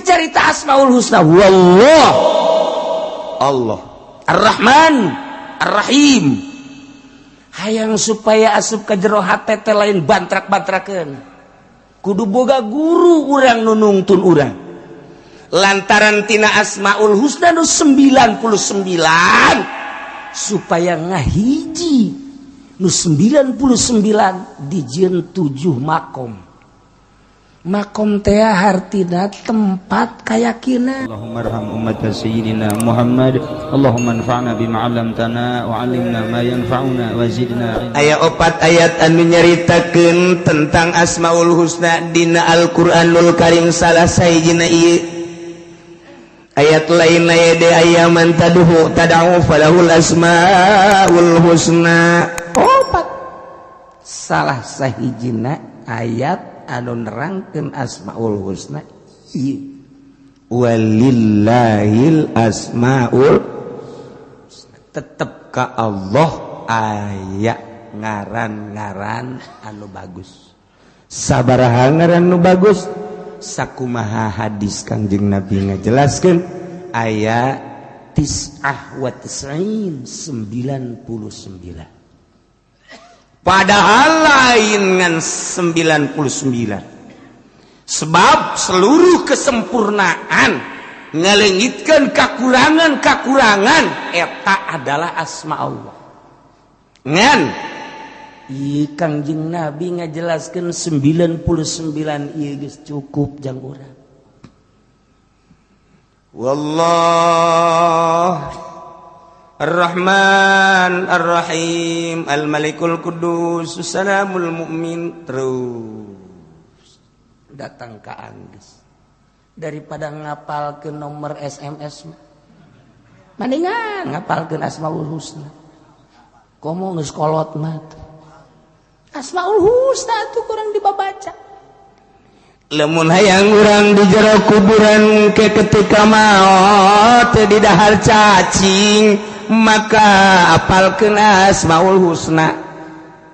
carita Asmaul Husna. Wallah, Allah Ar-Rahman Ar-Rahim. Hayang supaya asup ka jero hate teh lain bantrak-bantrakeun. Kudu boga guru urang nu nungtun urang. Lantaran tina Asmaul Husna nu 99 supaya ngahiji nu 99 dijieun 7 makom. Makom teh hartina tempat kayakina. Allahumma arham ummat sayyidina Muhammad. Allahumma anfa'na bima 'allamtana wa 'allimna ma yanfa'una wa zidna. Aya 4 ayat anu nyaritakeun tentang Asmaul Husna dina Al-Qur'anul Karim. Salah sahijina ieu ayat lain aya de ayaman tad'u falahul asmaul husna. 4 salah sahijina ayat anu nerangkeun Asmaul Husna ieu walillahil asmaul tetep ka Allah aya ngaran-ngaran anu bagus. Sabaraha ngaran anu bagus? Sakumaha hadis Kangjeng Nabi ngajelaskeun aya 99. Padahal lain ngan 99. Sebab seluruh kesempurnaan ngalengitkeun kakurangan-kakurangan eta adalah asma Allah. Ngan ieu Kangjeng Nabi ngajelaskeun 99 ieu geus cukup jang urang. Wallah Ar-Rahman Ar-Rahim Al-Malikul Qudus Salamul Mu'min. Terus datang ke Angges daripada ngapalkeun nomor SMS mendingan ngapalkeun Asmaul Husna. Komo geus kolot mah Asmaul Husna tuh kurang dibabaca. Lamun hayang urang di jero kuburan ke ketika maot di dahar cacing maka apalkeun Asmaul Husna.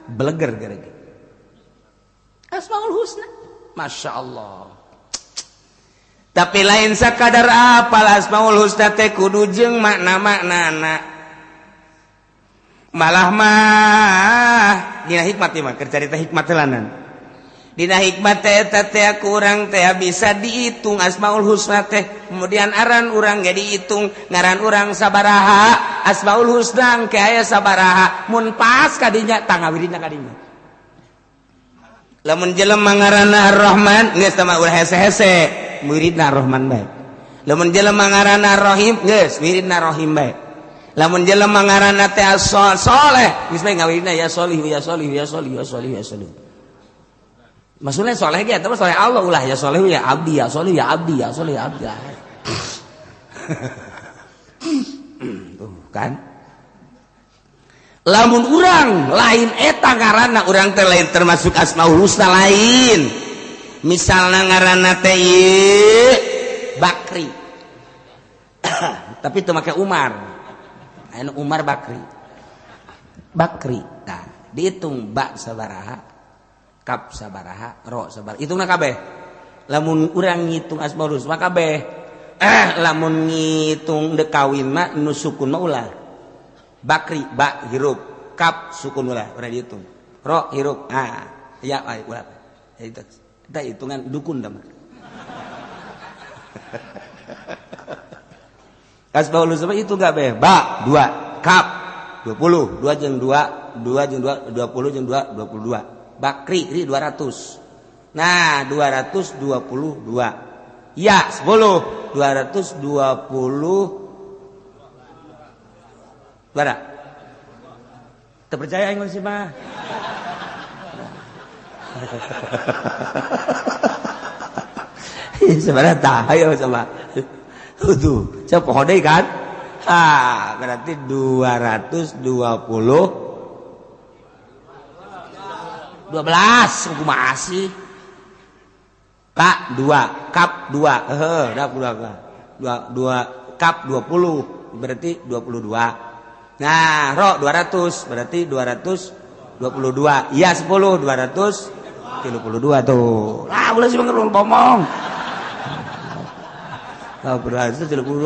Beleger gara-gara Asmaul Husna, Masya Allah. Tapi lain sakadar apal Asmaul Husna teh kudu jeung makna-maknana. Malah mah dina hikmat ieu mah keur carita hikmat telanan. Dina hikmat teh eta teh kurang teh bisa dihitung Asmaul Husna teh. Kemudian aran urang ge dihitung, ngaran urang sabaraha, Asmaul Husna ke aya sabaraha. Mun pas kadinya tangawiridna kadinya. Lamun jelema ngaranna Ar-Rahman geus tama ulah hese-hese, muridna Ar-Rahman bae. Lamun jelema ngaranna Ar-Rahim geus muridna Rahim bae. Lamun jelema ngaranna teh As-Sholeh geus bae ngawiridna ya Sholih ya Sholih ya Sholih ya Sholih ya Sholih. Maksudnya soleh ge eta mah soleh Allah ulah ya soleh ya abdi ya soleh ya abdi ya soleh ya abdi. Tuh kan. Lamun urang lain eta ngaranna urang teh lain termasuk Asmaul Husna lain. Misalna ngaranna teh Bakri. Tapi teu make Umar. Anu Umar Bakri. Bakri. Nah, dihitung ba sabaraha? Kap sabaraha, ro sabaraha. Hitungna kabeh. Lamun urang ngitung Asmaul Husna kabeh. Lamun ngitung de kawin mah nu sukun mah ulah. Bakri ba hirup, kap sukun ulah, urang dihitung. Ro hirup. Ya ulah. Eta hitungan dukun da mah. Asmaul Husna itu kabeh. Ba 2, kap 20, 2 jeung 2, 2 jeung 2, 20 jeung 2, 22. Bakri 200. Nah, 222. Ya, 10. 220. Bara. Terpercaya yang sih mah. Sebenarnya tahu sama. Tuh, saya pohon deh kan? Berarti 220. 12 kumaha sih? Kak 2, kap 2. Dah 2 kap 20 berarti 22. Nah, ro 200 berarti 222. Iya 10 232 tuh. Ulah sih ngomong. berarti 32.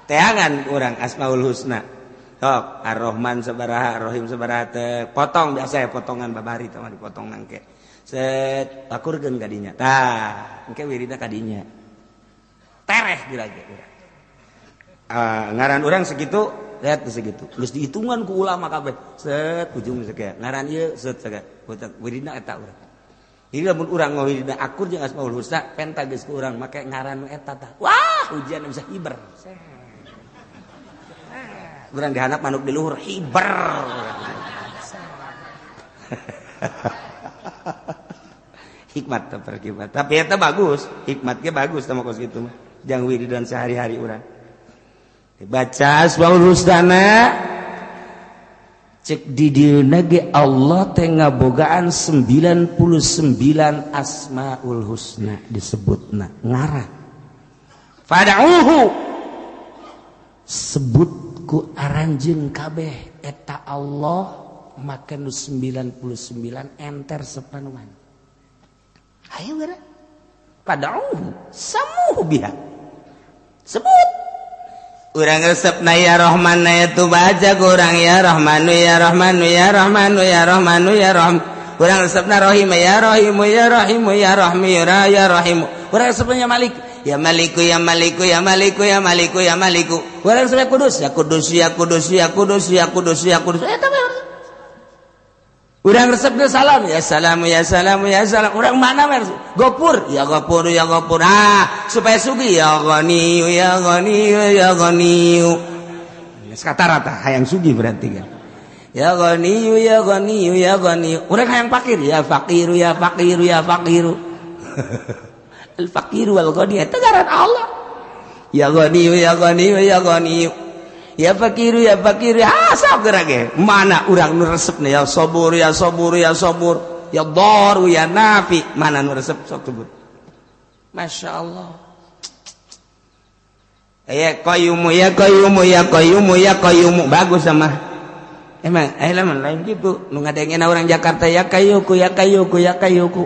Teangan orang Asmaul Husna. Sok Ar-Rahman sabaraha, Ar-Rahim sabaraha teh potong biasa ya potongan babari teh dipotong nangke. Set akurkeun kadinya. Tah, engke wirina kadinya. Tereh dirage urang. Ngaran urang segitu, lihat segitu. Geus dihitungan ku ulama kabeh. Set ujung sakea. Ngaran ieu set sakea. Wirina eta urang. Ieu lamun urang ngawirina akur jeung Asmaul Husna penta geus ku urang make ngaran eta tah. Wah, ujian bisa hiber. Urang dihandap manuk di luhur hiber. Hikmat terperkibat. Tapi eta bagus, hikmatnya bagus sama kos gitu mah. Jang wiridan sehari-hari urang. Baca Asmaul Husna cek di dieuna ge Allah teh ngabogaan 99 Asmaul Husna disebutna ngaran. Fad'uhu sebut ku aranjeun kabeh eta Allah make nu 99 enter sepanuhan. Ayo gara. Pada'uhu samuhu biha. Sebut. Urang resepna ya Rahman ya tu baca kurang ya Rahmanu ya Rahmanu ya Rahmanu ya Rahmanu ya Rahman. Urang resepna Rahim ya Rahimu ya Rahimu ya Rahmi ya Rahimu. Urang resepna Malik ya Maliku ya Maliku ya Maliku ya Maliku ya Maliku. Urang resepna Kudus ya Kudus ya Kudus ya Kudus ya Kudus ya Kudus. Eta mah. Urang resepna Salam ya Salamu ya Salamu ya Salam. Urang mana mah? Gopur ya Gopur ya Gopur. Supaya sugi ya Ghaniyu ya Ghaniyu ya Ghaniyu. Rata hayang sugi berarti kan. Ya Ghaniyu ya Ghaniyu ya Ghaniyu. Urang hayang fakir ya Fakiru ya Fakiru ya Fakiru. Al Fakiru wal Ghani eta ngaran Allah. Ya Ghaniyu ya Ghaniyu ya Ghaniyu. Ya Fakiru ya Fakiru. Sok gerage. Mana urang nu resepna ya Sabur ya Sabur ya Sabur. Ya Daru ya Nafi. Mana nu resep sok sebut. Masya Allah. Ya Qayyumu ya Qayyumu ya Qayyumu ya Qayyumu. Bagus sama. Emang lamun lain gitu. Nu ngadengena orang Jakarta ya Kayyuku ya Kayyuku ya Kayyuku.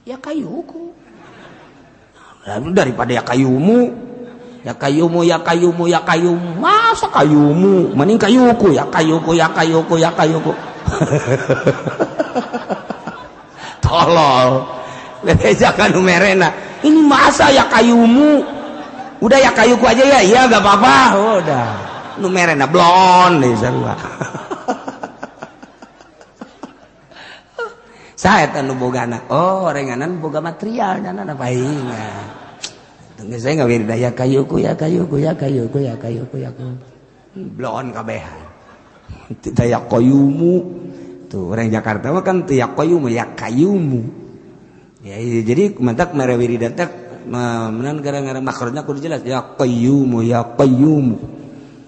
Ya Kayyuku. Lalu daripada ya Kayyumu. Ya Kayyumu ya Kayyumu ya Kayyumu. Masa Kayyumu? Mending Kayyuku ya Kayyuku ya Kayyuku ya Kayyuku. Tolol. Lepejakan numerena. Ini masa ya Kayyumu? Udah ya Kayyuku aja ya. Iya enggak apa-apa. Udah. Numerena blon deh sarua. Saeta nu bogana. Oh, renganan boga material dan apa paingan. Tengah saya nggak wirida ya Kayyuku ya Kayyuku ya Kayyuku ya Kayyuku ya Kayyuku. Blon kabehan. Tidak ya Qayyumu. Tuh orang Jakarta mah kan ya Qayyumu ya Qayyumu. Ya jadi mantak mere wirida teh menan gara-gara makrotna kudu jelas ya Qayyumu ya Qayyumu.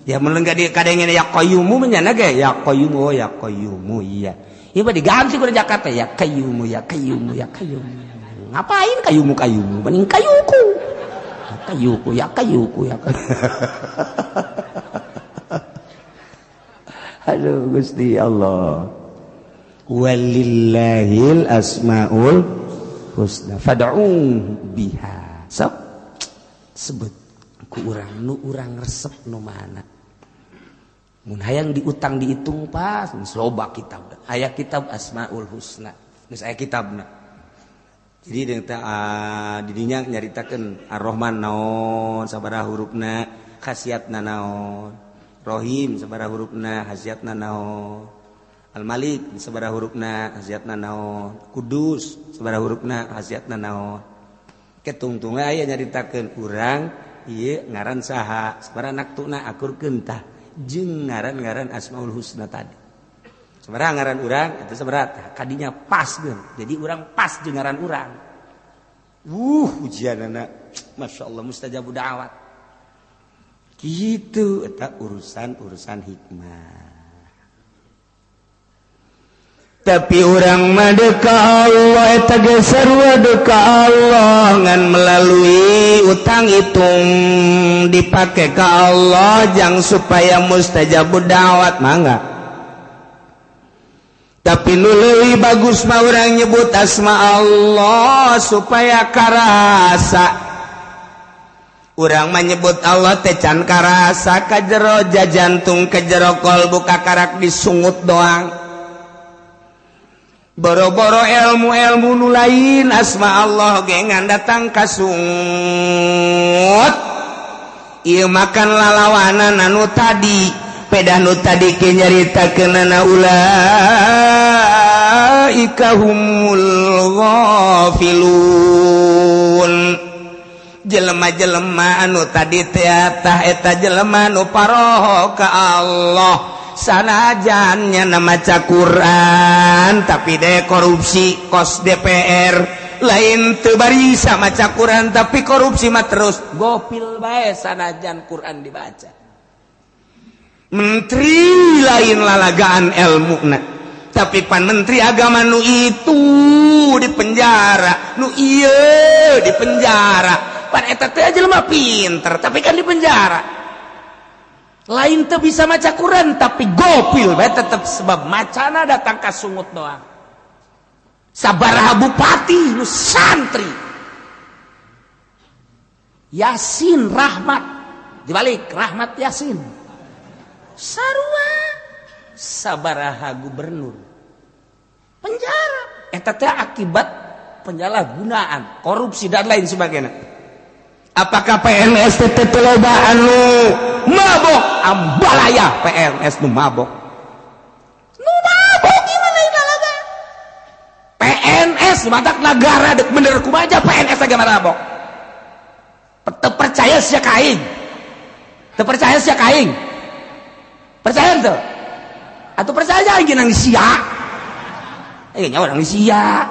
Ya mun enggak dikadengeun ya Qayyumu menyana ge ya Qayyumu oh ya Qayyumu iya. Ieu mah diganti ku Jakarta ya Qayyumu ya Qayyumu ya Qayyumu. Ngapain Qayyumu Qayyumu? Mending Kayyuku. Kayyuku ya Kayyuku ya Kayyuku. Aduh Gusti Allah. Walillahil asmaul husna fad'u biha. Sok sebut ku urang nu urang resep nu mana. Mun hayang diutang dihitung pas loba kitab. Aya kitab Asmaul Husna. Geus aya kitabna. Jadi didinya nyaritakeun Ar-Rahman naon sabaraha hurufna, khasiatna naon. Rahim sabaraha hurufna, khasiatna naon. Al-Malik sabaraha hurufna, khasiatna naon. Kudus sabaraha hurufna, khasiatna naon. Ketungtungna aya nyaritakeun urang ieu ngaran saha, sabaraha naktuna akurkeun tah jeung ngaran-ngaran Asmaul Husna tadi. Sabaraha ngaran urang eta sabaraha kadinya pas geun. Jadi urang pas jeung ngaran urang. Ujianana Masya Allah mustajabu da'awat. Gitu eta urusan hikmah. Tapi urang mah ka Allah eta ge sarua ka Allah ngan melalui utang hitung dipake ka Allah jang supaya mustajabu da'awat mangga. tapi nu leuwih bagus mah urang nyebut asma Allah supaya karasa. Urang mah nyebut Allah teh can karasa ka jero jantung ka jero kolbu kakarak disungut doang. Boro-boro ilmu nu lain asma Allah ge ngandatang kasungut. Ieu makan lalawanan anu tadi pedah nu tadi ke nyaritakeun ulaika humul ghafilun. Jelema-jelema anu tadi teh eta jelema nu paroho ka Allah sanajan nya maca Quran tapi de korupsi kos DPR lain teu barisa maca Quran tapi korupsi mah terus gopil bae sanajan Quran dibaca. Menteri lain lalagaan ilmuna tapi pan menteri agama nu itu di penjara nu ieu di penjara pan eta teh jelema pinter tapi kan di penjara lain teu bisa maca Quran tapi gopil bae tetep sebab macana datang ka sungut doang. Sabaraha bupati nu santri Yasin Rahmat dibalik Rahmat Yasin sarua sabaraha gubernur penjara eta teh akibat penyalahgunaan korupsi dan lain sebagainya. Apakah PNS teh loba anu mabok ambalaya PNS nu mabok gimana galaga PNS matak negara dek bener kumaha aja PNS lagi mabok teu percaya sia kaing percaya tuh atau percaya aja lagi nang sia nyawa nang sia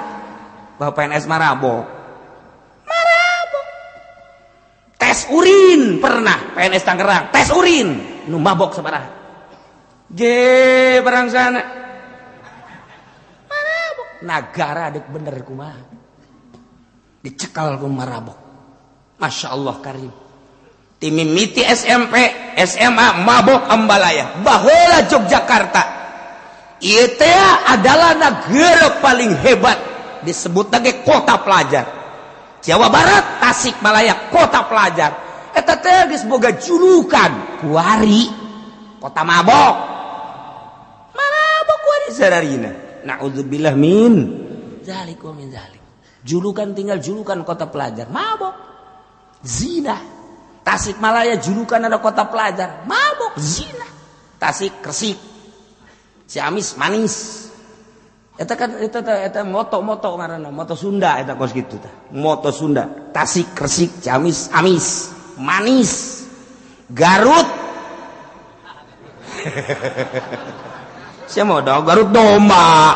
bahwa PNS marabok tes urin pernah PNS Tangerang tes urin nu mabok sabaraha barang sana marabok nagara dek bener kumaha dicekal ku marabok. Masya Allah karim timimiti SMP SMA mabok ambalaya baheula Yogyakarta ieu teh adalah negara paling hebat disebut lagi kota pelajar. Jawa Barat Tasikmalaya kota pelajar eta teh geus boga julukan kuari kota mabok kuari sadarina naudzubillah min zalik wa min zalik julukan tinggal julukan kota pelajar mabok zina. Tasikmalaya julukan ada kota pelajar mabok zina. Tasik Kresik Ciamis manis eta kan eta moto ngaranna moto Sunda eta kos kitu tah moto Sunda Tasik Kresik Ciamis amis manis Garut sia modal Garut domba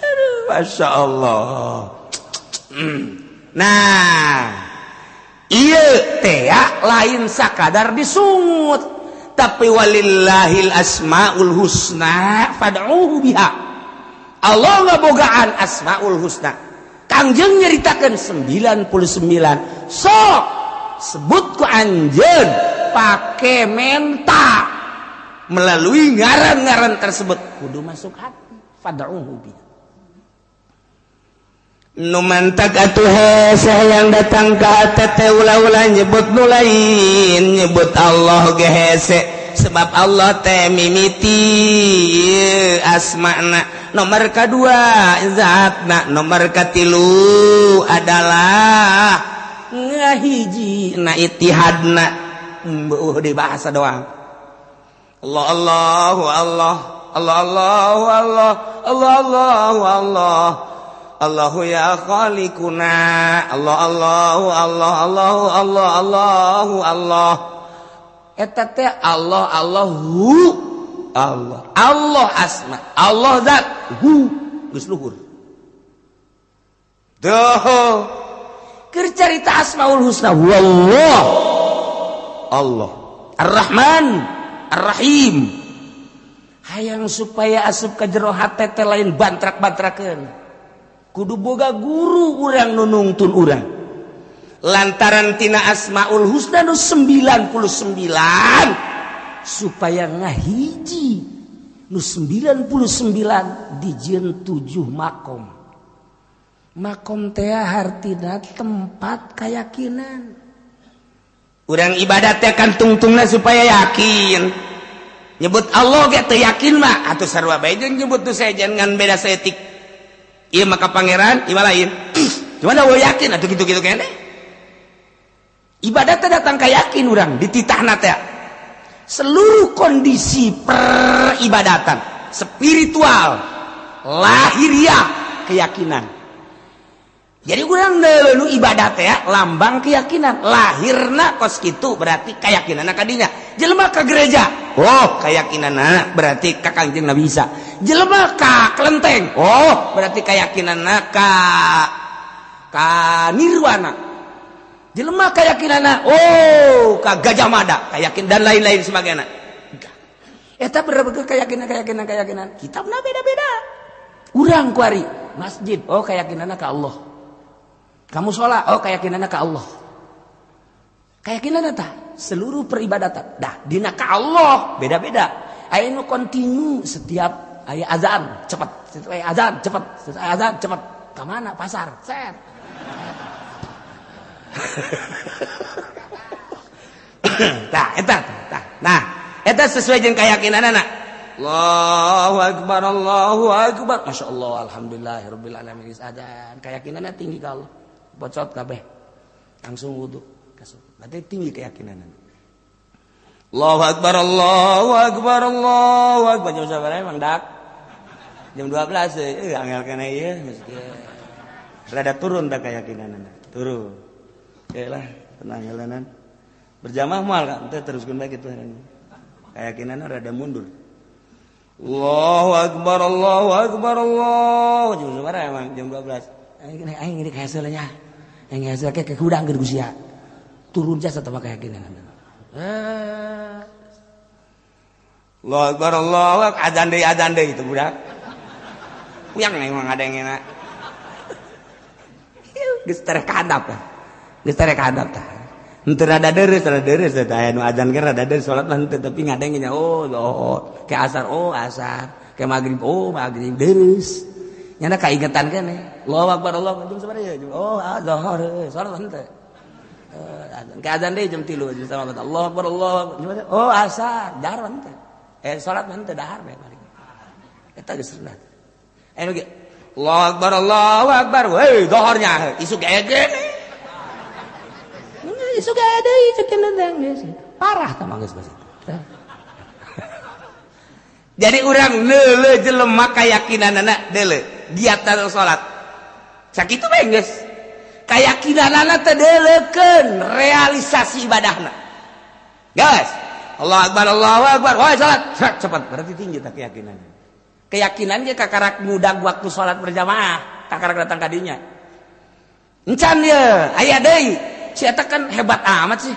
aduh Masya Allah. Nah ieu teh lain sakadar disungut tapi walillahil asmaul husna fad'uhu biha. Allah ngabogaan asmaul husna kangjeng nyaritakeun 99 sok sebut ku anjeun pake menta melalui ngaran-ngaran tersebut kudu masuk hati fad'uhu biha. Nu mantak atuh hese yang datang ka tete ulah-ulah nyebut nu lain nyebut Allah ge hese sebab Allah teh mimiti asmana nomor kadua zatna nomor katilu adalah ngahiji na itihadna di bahasa doang Allah Allahu Allah Allah Allahu Allah Allah Allahu Allah Allahu ya khaliquna Allah Allahu Allah Allahu Allah Allahu Allah eta teh Allah Allahu Allah Allah asma Allah zat hu geus luhur doh keur carita asmaul husna wallah Allah Ar-Rahman Ar-Rahim hayang supaya asup ka jero hate teh lain bantrak-bantrakeun kudu boga guru urang nu nungtun urang lantaran tina asmaul husna nu 99 supaya ngahiji nu 99 dijieun 7 makom. Makom teh hartina tempat keyakinan. Urang ibadat teh kan tungtungna supaya yakin. Nyebut Allah ge teu yakin mah atuh sarua bae jeung nyebut tu sejen ngan beda setik. Ieu maka pangeran, ieu lain. Cuman da yakin atuh kitu-kitu keneh. Ibadat teh datang ka yakin urang dititahna teh. Seluruh kondisi peribadatan, spiritual, lahiriah, keyakinan. Jadi urang nu ibadat ya lambang keyakinan. Lahirna kos kitu berarti keyakinanna ka dinya. Jelema ka gereja, oh keyakinanna berarti ka Kangjeng Nabi Isa. Jelema ka kelenteng, oh berarti keyakinanna ka nirwana. Jelema keyakinanna oh ka Gajah Mada, keyakin dan lain-lain sebagainya. Eta bener-bener keyakinan. Kitabna beda-beda. Urang kuari masjid, oh keyakinanna ka Allah. Kamu sholat, oh keyakinannya ke Allah. Keyakinannya tah seluruh peribadatan. Dah, dina ka Allah beda-beda. Aya nu kontinu setiap aya azan cepat, setiap aya azan cepat, setiap aya azan cepat. Ka mana? Pasar. Set. Nah, eta sesuai jeung keyakinanna. Allahu akbar, Allahu akbar. Masyaallah, alhamdulillahirabbil alamin. Azan keyakinannya tinggi ka Allah. Bocot kabeh langsung wudu berarti tinggi keyakinan. Allahu akbar, Allahu akbar, Allahu akbar. Jam sabaraha emang dak jam 12 angel kana ieu rada turun dah keyakinan turun lah tenang jalanan berjamaah moal kan teh teruskeun bae kitu keyakinanna rada mundur. Allahu akbar, Allahu akbar, Allah. Jam sabaraha emang jam 12 aing ini kayak selenya yang hasil kayak kudang ke Gusia turun jasa sama keyakinan. Allahu akbar, Allahu akbar. Azan deui itu budak yang emang ada yang enak geus terek adab tah henteu rada deres tah anu azan ge rada deres salat mah henteu tapi ngadengnya oh ke asar ke maghrib maghrib deres nyana kaingetan keneh. Allahu akbar, Allahu akbar. Sabaraha ya? Oh, zuhur salat henteu. Ke azan deui jam 3 jam salat. Allahu akbar, Allahu akbar. Oh, asar dahar henteu. Salat henteu dahar bae paling. Eta geus sunat. Anu ge Allahu akbar, Allahu akbar. Weh, zuhurnya isuk ege. Isuk ege deui cekeun geus. Parah tah manggeus basa. Jadi urang neuleuh jelema keyakinanna deuleuh di atas salat. Sakitu bae geus. Keyakinanna teh deuleukeun realisasi ibadahna. Guys, Allahu akbar, Allahu akbar. Woi salat, cepat berarti tinggi tah keyakinanna. Keyakinan ge kakarak mudag waktu salat berjamaah, kakarak datang ka dinya. Encan ye, aya deui. Si eta kan hebat amat sih.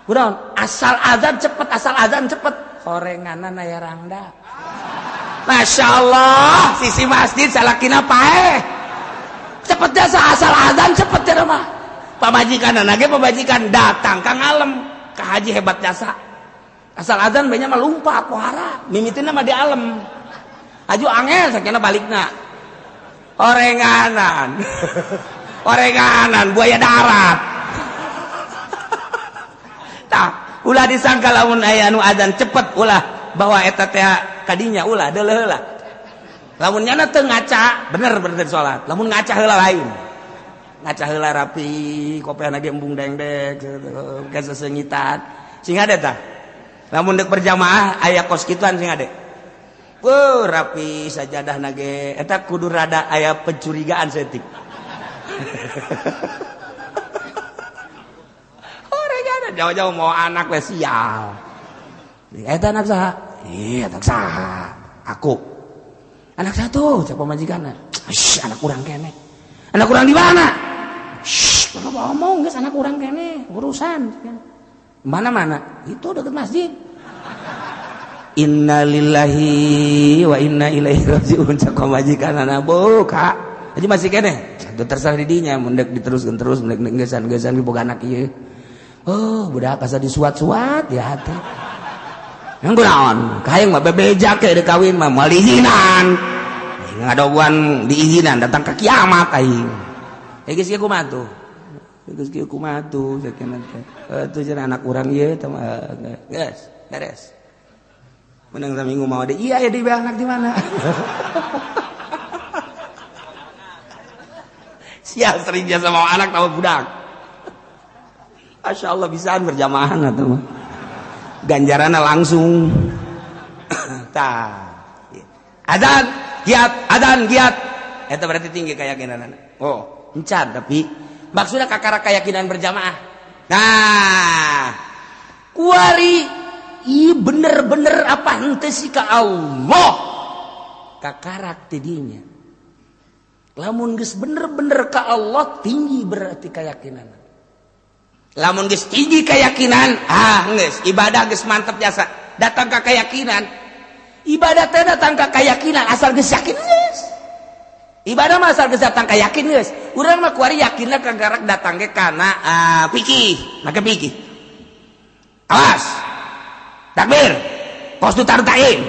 Kunaon? Asal azan cepet. Horenganan aya rangda. Masya Allah, sisi masjid salakina paeh. Cepet jasa asal azan cepet ya mah. Pamajikan pamajikan datang ka ngalem ka haji hebat jasa. Asal azan banyak mah lumpat pohara, mimitina mah di alem. Aju angel sakena balikna. Orenganan. Buaya darat. Tah, ulah disangka lamun aya anu azan cepet ulah bahwa eta teh kadinya ulah deuleuh heula. Lamun nyana teu ngaca, bener salat. Lamun ngaca heula lain. Ngaca heula rapi, kopehna ge embung dengdek, kasesengitan. Sing ade tah. Lamun deuk berjamaah aya kos kituan sing ade. Rapi sajadahna ge eta kudu rada aya pencurigaan setik. Orangana jauh-jauh mau anak we sial. Eta anak saha? Anak saha? Aku. Anak satu, cak pamajikanna. Anak kurang kene. Anak kurang di mana? Kalau ngomong geus anak kurang kene, urusan. Mana-mana? Itu dekat masjid. Innalillahi wa inna ilaihi rajiun cak pamajikanna boka. Jadi masih kene. Itu terserah di dinya, mendek diteruskeun terus, mendek gesan-gesan boga anak ieu. Oh, budak asa disuat-suat ya hati. yang kunaon kayak mah bebeja ke de kawin mah moal diizinan ngadoan diizinan datang ke kiamat aing geus kieu kumaha tuh geus kieu kumaha tuh sakeuna teh cenah anak urang ieu teh geus beres menang saminggu mau deh iya ya di anak di mana sia sering biasa mau anak tahu budak Masya Allah bisaan berjamaah atau mah ganjarannya langsung adzan giat itu berarti tinggi keyakinan oh encan tapi maksudnya kakara keyakinan berjamaah nah kuari iya bener-bener apa henteu sih ka Allah kakarak tidinya lamun geus bener-bener ka Allah tinggi berarti keyakinan lamun geus tinggi keyakinan geus ibadah geus mantep biasa datang ka keyakinan ibadah teh datang ka keyakinan asal geus yakin geus ibadah mah asal geus datang ka yakin geus urang mah kuari yakinna kagarak datang ge kana fikih make fikih awas takbir kos tu tartain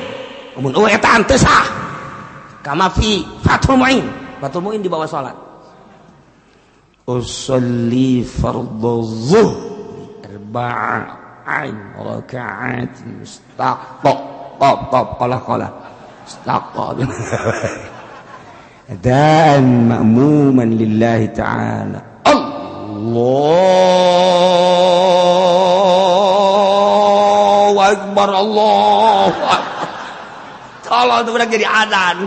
mun eta teu sah kama fi fathul muin di bawah salat usolli fardhu zuhr arba'in raka'at mustaqab qala mustaqab dan ma'muman lillahi ta'ala Akbar Allah kalau itu benar jadi adzan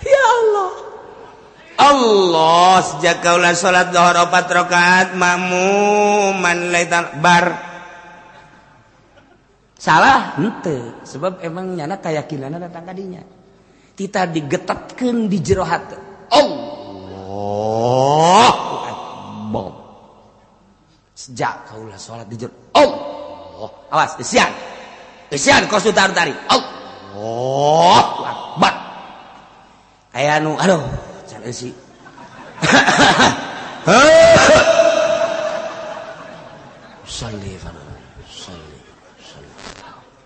ya Allah Allah sejak kaulah salat zuhur 4 rakaat makmuman laitan bar salah henteu sebab emang nyana keyakinanna datang ka dinya tita digetatkeun di jero hate Allah Akbar sejak kaulah sholat di jero Allah awas isian kos tari Allah Akbar aya anu aduh can eusi salli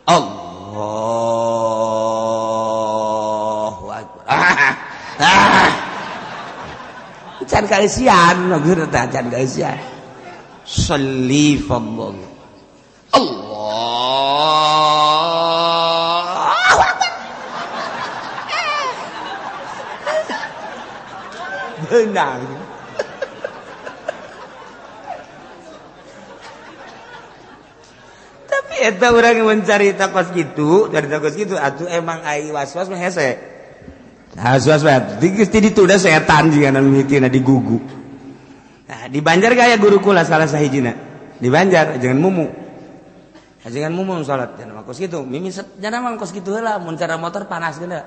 Allahu Akbar can kaisian ngeur teh can kaisian salli fadl Allahu Akbar benar tapi eta urang mencari takos gitu dari takos gitu atuh emang ai was-was mah hese was-was geus ti ditu da setan jiga anu mikirna digugu. Nah, di Banjar gaya guru kula salah sahijina. Di Banjar jangan mumu. Jangan mumu salat jangan kos kitu. Mimi jangan mah kos kitu heula mun cara motor panas geuna.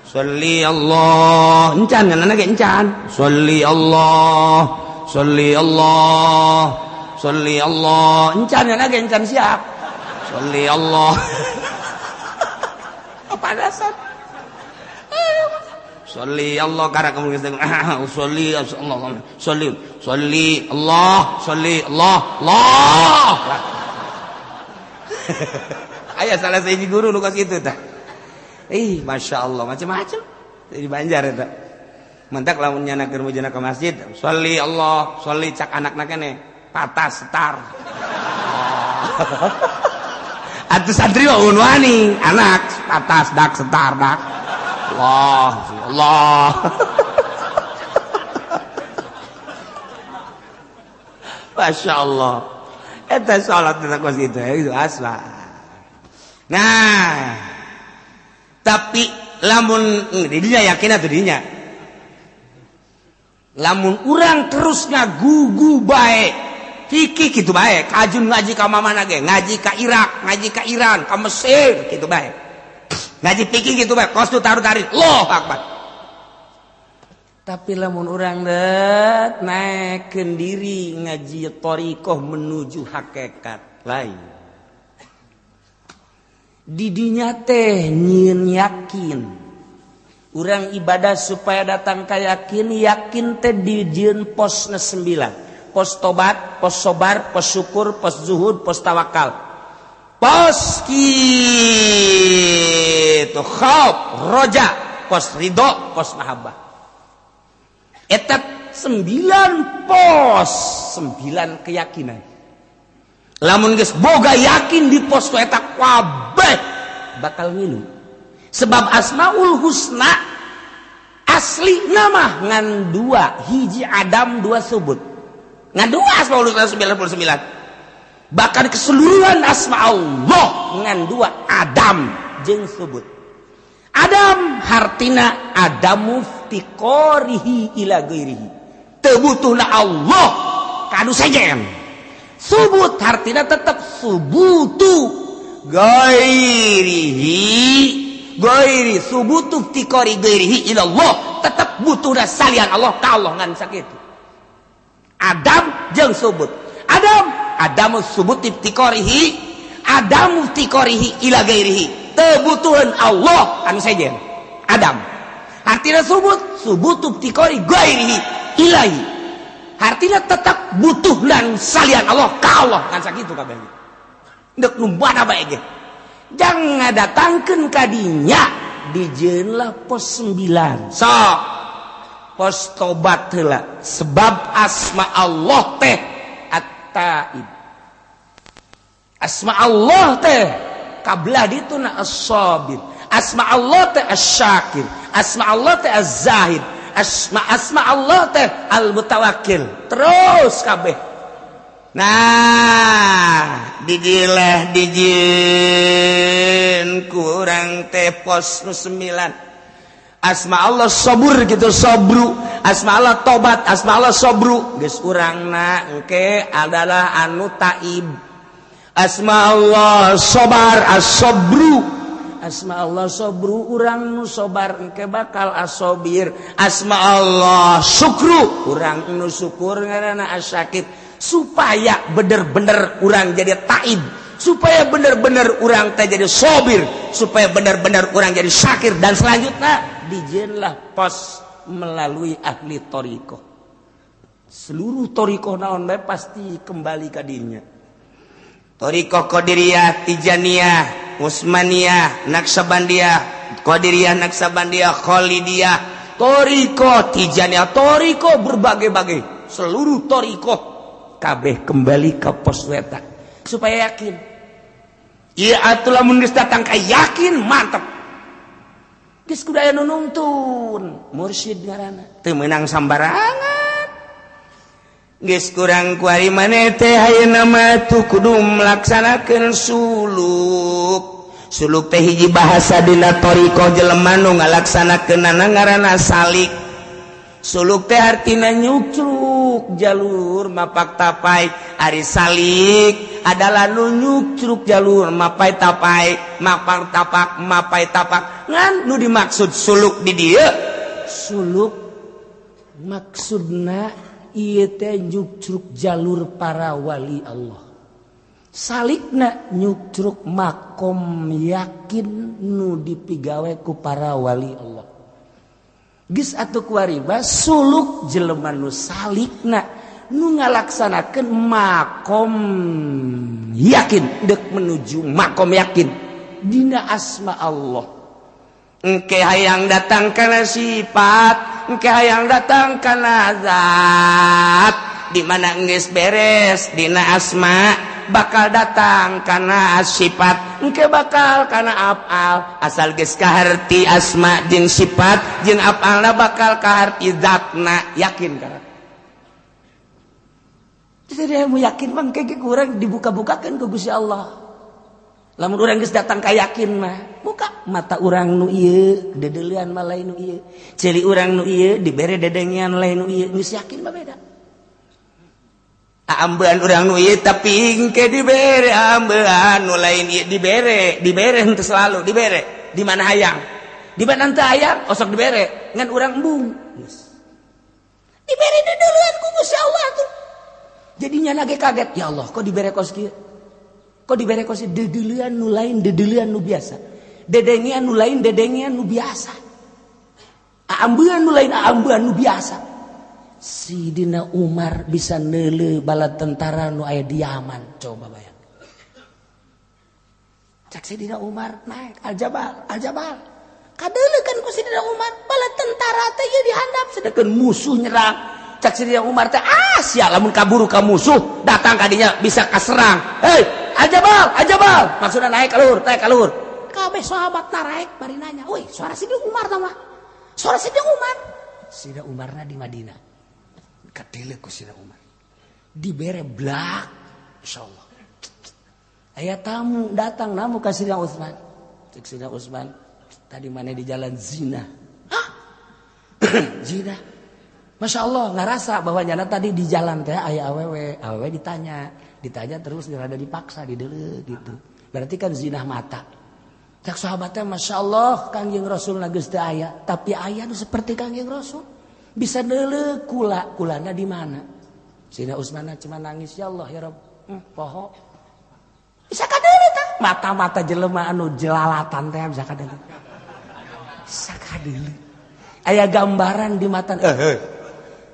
Sholli Allah. Encan nganana ge encan. Sholli Allah. Sholli Allah. Sholli Allah. Encan nganana ge encan siap. Sholli Allah. Panasan. Sholli Allah karena kamu kita sholli Allah sholli Allah ayah salah seiji guru lu kasih itu tah masya Allah macam-macam di Banjar eta mentak lamun nyana keur mujana ke masjid sholli Allah sholli cak anakna keneh patah setar atuh santri mah unwani anak patah dak setar dak Allah Masya Allah eta salat kita kos itu asla nah tapi lamun didinya yakin atau didinya lamun urang terus ngagugu bae fikih gitu bae kajun ngaji ka mamana ge ngaji ka Irak ngaji ka Iran ka Mesir gitu bae ngaji pikir gitu bae kos tu tarik Allahu Akbar tapi lamun urang dek naikkeun diri ngaji thariqah menuju hakikat lain di dinya teh nyieun yakin urang ibadah supaya datang ka yakin teh dijieun posna 9 pos tobat, pos sobar, pos syukur, pos zuhud, pos tawakal. Pos kitu khauf, roja, pos ridho, pos mahabbah. Eta 9 pos, 9 keyakinan. Lamun geus boga yakin di pos eta kabeh bakal ngilu. Sebab Asmaul Husna asli nama ngan 2, hiji Adam 2 subut. Ngan 2 Asmaul Husna 99. Bahkan keseluruhan asma Allah ngan 2 Adam jeung subut. Adam hartina Adamu tiqorihi ila ghairihi. Teu butuhna Allah kanu sejen. Subut hartina tetap subutu gairi subutu tiqori gairihi ila Allah, tetap butuhna salian Allah ka Allah ngan sakitu. Adam jeung subut. Adamu subut tiqorihi, Adamu tiqorihi ila gairihi. Teu butuhan Allah anu sejen. Adam. Artinya subutu tiqori gairihi ilahi. Artinya tetap butuh dan salian Allah ka Allah kan sakitu kabeh. Deuk numbana bae ge. Jang ngadatangkeun ka dinya dijieun lah pos 9. Sok pos tobat heula sebab asma Allah teh At-Taib. Asma Allah teh kablah dituna As-Sabir. Asma Allah teh Asy-Syakir. Asma Allah teh Az-Zahid. Asma Allah teh Al-Mutawakkil. Terus kabeh. Nah, dijieun kurang teh pos 9. Asma Allah Sabur gitu, Sabru. Asma Allah Tobat, asma Allah Sabru. Geus urangna engke adalah anu taib. Asma Allah Sabar, As-Sabru. Asma Allah Sabru, urang nu sabar engke bakal As-Sabir. Asma Allah Syukru, urang nu syukur ngaranna As-Syakir. Supaya bener-bener urang jadi taib, supaya bener-bener urang teh jadi sabir, supaya bener-bener urang jadi syakir, dan selanjutnya dijieunlah pos melalui ahli thariqah. Seluruh thariqah naon bae pasti kembali ka dirinya. Thariqah Qadiriyah, Tijaniyah, Utsmaniyah, Naqsabandiyah, Qadiriyah, Naqsabandiyah, Khalidiyah, thariqah Tijaniyah, thariqah berbagai-bagai. Seluruh thariqah kabeh kembali ke pos eta supaya yakin. Ieu atuh lamun geus datang ka yakin mantep. Geus kudu aya nu nuntun, mursyid ngaranna. Teu meunang sambarangan. Geus kurang ku ari maneh teh ayeuna mah tuh kudu melaksanakeun suluk. Suluk teh hiji bahasa dina thariqah jelema nu ngalaksanakeunana ngaranna salik. Suluk teh artina nyucruk jalur mapak tapai. Ari salik adalah nu nyucruk jalur mapai tapai, mapak tapak mapai tapak. Ngan nu dimaksud suluk di dieu, suluk maksudna ieu teh nyucruk jalur para wali Allah. Salikna nyucruk makom yakin nu dipigawe ku para wali Allah. Geus atuh kuariba suluk jelema nu salikna nu ngalaksanakeun makom yakin, deuk menuju makom yakin dina asma Allah. Engke hayang datang kana sifat, engke hayang datang kana zat, di mana geus beres dina asma bakal datang kana sifat, engke bakal kana afal. Asal geus kaharti asma jeung sifat jeung afalna bakal kaharti zatna, yakin kana. Jadi mau yakin mah engke kurang dibuka-bukakeun ku Gusti Allah. Lamun urang geus datang ka yakin mah, buka mata urang nu ieu, dedeulean mah lain nu ieu. Ceuli urang nu ieu dibere dedengian lain nu ieu, geus yakin mah beda. Ambean urang nu ieu tapi engke dibere ambean nu lain ieu dibere henteu selalu dibere. Di mana hayang? Di mana teu hayang osok dibere, ngan urang embung. Dibere dedeulean ku Gusti Allah tuh. Jadinya lagi kaget, ya Allah kok dibere kos kieu? Kok dibere kos dedeulean nu lain dedeulean nu biasa. Dedengian nu lain dedengian nu biasa. Aambean nu lain aambean nu biasa. Sidina Umar bisa neuleuh bala tentara nu aya di Yaman, coba bayang. Cak Sidina Umar naik Al-Jabal. Kadeulekan ku Sidina Umar, bala tentara teh ieu dihandap sedangkeun musuh nyerang. Cak Sidina Umar teh sia lamun kaburu ka musuh, datang ka dinya bisa kaserang. Hei, Al-Jabal, maksudna naik ka luhur. Kabeh sahabat naik bari nanya, "Woi, suara Sidina Umar tah mah?" Suara Sidina Umar. Sidina Umarna di Madinah. Kadeuleuk ku Sidina Umar. Dibere blak, insyaallah. Aya tamu datang namu ka Sidina Utsman. Cek Sidina Utsman, tadi mana di jalan zina. Hah? Zina. Masya Allah, ngerasa bahwa nyana tadi di jalan teh aya awewe ditanya terus dirada dipaksa dideuleuh gitu. Berarti kan zina mata. Cak sahabatnya Masya Allah Kangjeng Rasul geus teu aya, tapi aya nu seperti Kangjeng Rasul. Bisa deuleuh kulana di mana? Sidina Utsman cuma nangis, ya Allah ya Rabb. Poho. Bisa kadeuleuh tah? Mata-mata jelema anu jelalatan teh bisa kadeuleuh. Bisa kadeuleuh. Aya gambaran di mata.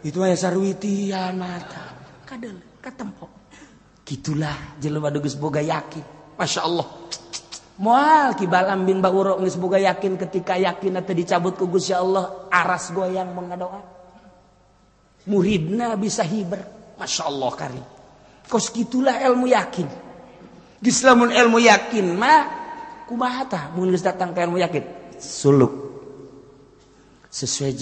Itu aya sarwitian mata. Kadeuleuh, katempo. Gitulah jelema geus boga yakin. Masya Allah. Moal Ki Balam bin Ba'uro geus boga yakin ketika yakin teh dicabut ku Gusti Allah aras goyang mengadoa. Muridna bisa hiber. Masya Allah karim. Kos gitulah ilmu yakin. Geus lamun ilmu yakin mah kumaha tah mun geus datang ka ilmu yakin? Suluk. Sesuai